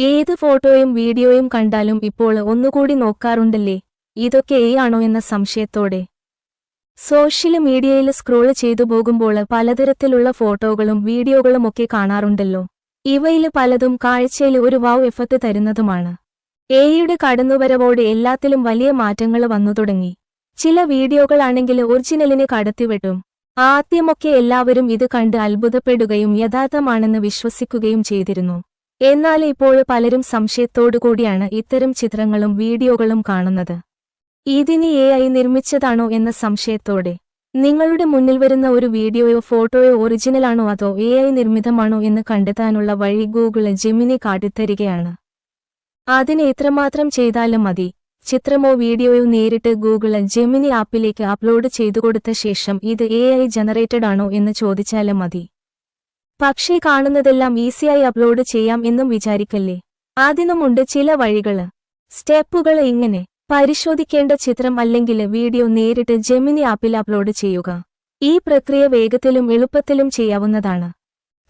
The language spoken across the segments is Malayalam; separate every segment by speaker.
Speaker 1: ഏത് ഫോട്ടോയും വീഡിയോയും കണ്ടാലും ഇപ്പോൾ ഒന്നുകൂടി നോക്കാറുണ്ടല്ലേ, ഇതൊക്കെ ആണോ എന്ന സംശയത്തോടെ. സോഷ്യൽ മീഡിയയിൽ സ്ക്രോൾ ചെയ്തു പോകുമ്പോൾ പലതരത്തിലുള്ള ഫോട്ടോകളും വീഡിയോകളുമൊക്കെ കാണാറുണ്ടല്ലോ. ഇവയിൽ പലതും കാഴ്ചയിൽ ഒരു വാവ് എഫക്റ്റ് തരുന്നതുമാണ്. എയുടെ കടന്നുവരവോടെ എല്ലാത്തിലും വലിയ മാറ്റങ്ങൾ വന്നു തുടങ്ങി. ചില വീഡിയോകളാണെങ്കിൽ ഒറിജിനലിനെ കടത്തിവെട്ടും. ആദ്യമൊക്കെ എല്ലാവരും ഇത് കണ്ട് അത്ഭുതപ്പെടുകയും യഥാർത്ഥമാണെന്ന് വിശ്വസിക്കുകയും ചെയ്തിരുന്നു. എന്നാൽ ഇപ്പോൾ പലരും സംശയത്തോടുകൂടിയാണ് ഇത്തരം ചിത്രങ്ങളും വീഡിയോകളും കാണുന്നത്. ഇതിനി AI നിർമ്മിച്ചതാണോ എന്ന സംശയത്തോടെ. നിങ്ങളുടെ മുന്നിൽ വരുന്ന ഒരു വീഡിയോയോ ഫോട്ടോയോ ഒറിജിനലാണോ അതോ AI നിർമ്മിതമാണോ എന്ന് കണ്ടെത്താനുള്ള വഴി ഗൂഗിൾ ജെമിനി കാട്ടിത്തരികയാണ്. അതിന് എത്രമാത്രം ചെയ്താലും മതി. ചിത്രമോ വീഡിയോയോ നേരിട്ട് ഗൂഗിൾ ജെമിനി ആപ്പിലേക്ക് അപ്ലോഡ് ചെയ്തുകൊടുത്ത ശേഷം ഇത് AI ജനറേറ്റഡ് ആണോ എന്ന് ചോദിച്ചാലും മതി. പക്ഷേ കാണുന്നതെല്ലാം ഈസിയായി അപ്ലോഡ് ചെയ്യാം എന്നും വിചാരിക്കല്ലേ. അതിനുമുണ്ട് ചില വഴികള്. സ്റ്റെപ്പുകൾ ഇങ്ങനെ. പരിശോധിക്കേണ്ട ചിത്രം അല്ലെങ്കിൽ വീഡിയോ നേരിട്ട് ജെമിനി ആപ്പിൽ അപ്ലോഡ് ചെയ്യുക. ഈ പ്രക്രിയ വേഗത്തിലും എളുപ്പത്തിലും ചെയ്യാവുന്നതാണ്.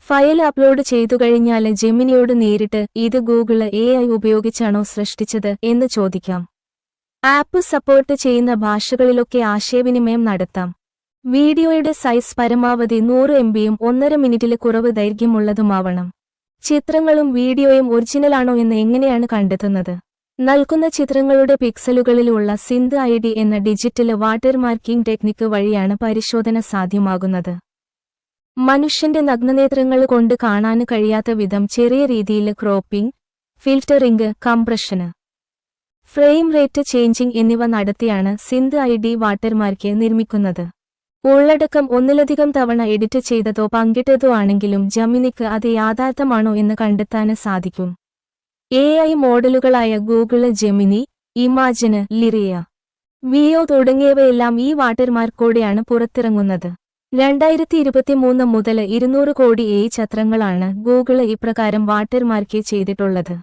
Speaker 1: ഫയൽ അപ്ലോഡ് ചെയ്തുകഴിഞ്ഞാൽ ജെമിനിയോട് നേരിട്ട് ഇത് ഗൂഗിൾ AI ഉപയോഗിച്ചാണോ സൃഷ്ടിച്ചത് എന്ന് ചോദിക്കാം. ആപ്പ് സപ്പോർട്ട് ചെയ്യുന്ന ഭാഷകളിലൊക്കെ ആശയവിനിമയം നടത്താം. വീഡിയോയുടെ സൈസ് പരമാവധി 100 MBയും 1.5 മിനിറ്റിൽ കുറവ് ദൈർഘ്യമുള്ളതുമാവണം. ചിത്രങ്ങളും വീഡിയോയും ഒറിജിനലാണോ എന്ന് എങ്ങനെയാണ് കണ്ടെത്തുന്നത്? നൽകുന്ന ചിത്രങ്ങളുടെ പിക്സലുകളിലുള്ള സിന്ത് ID എന്ന ഡിജിറ്റൽ വാട്ടർമാർക്കിംഗ് ടെക്നിക്ക് വഴിയാണ് പരിശോധന സാധ്യമാകുന്നത്. മനുഷ്യന്റെ നഗ്നനേത്രങ്ങൾ കൊണ്ട് കാണാൻ കഴിയാത്ത വിധം ചെറിയ രീതിയിൽ ക്രോപ്പിംഗ്, ഫിൽറ്ററിംഗ്, കംപ്രഷന്, ഫ്രെയിം റേറ്റ് ചേഞ്ചിംഗ് എന്നിവ നടത്തിയാണ് സിന്ത് ID വാട്ടർമാർക്ക് നിർമ്മിക്കുന്നത്. ഉള്ളടക്കം ഒന്നിലധികം തവണ എഡിറ്റ് ചെയ്തതോ പങ്കിട്ടതോ ആണെങ്കിലും ജെമിനിക്ക് അത് യാഥാർത്ഥ്യമാണോ എന്ന് കണ്ടെത്താൻ സാധിക്കും. AI മോഡലുകളായ ഗൂഗിൾ ജെമിനി, ഇമാജിന്, ലിറിയ, വിയോ തുടങ്ങിയവയെല്ലാം ഈ വാട്ടർമാർക്കോടെയാണ് പുറത്തിറങ്ങുന്നത്. 2023 മുതൽ 200 കോടി AI ചിത്രങ്ങളാണ് ഗൂഗിൾ ഇപ്രകാരം വാട്ടർമാർക്ക് ചെയ്തിട്ടുള്ളത്.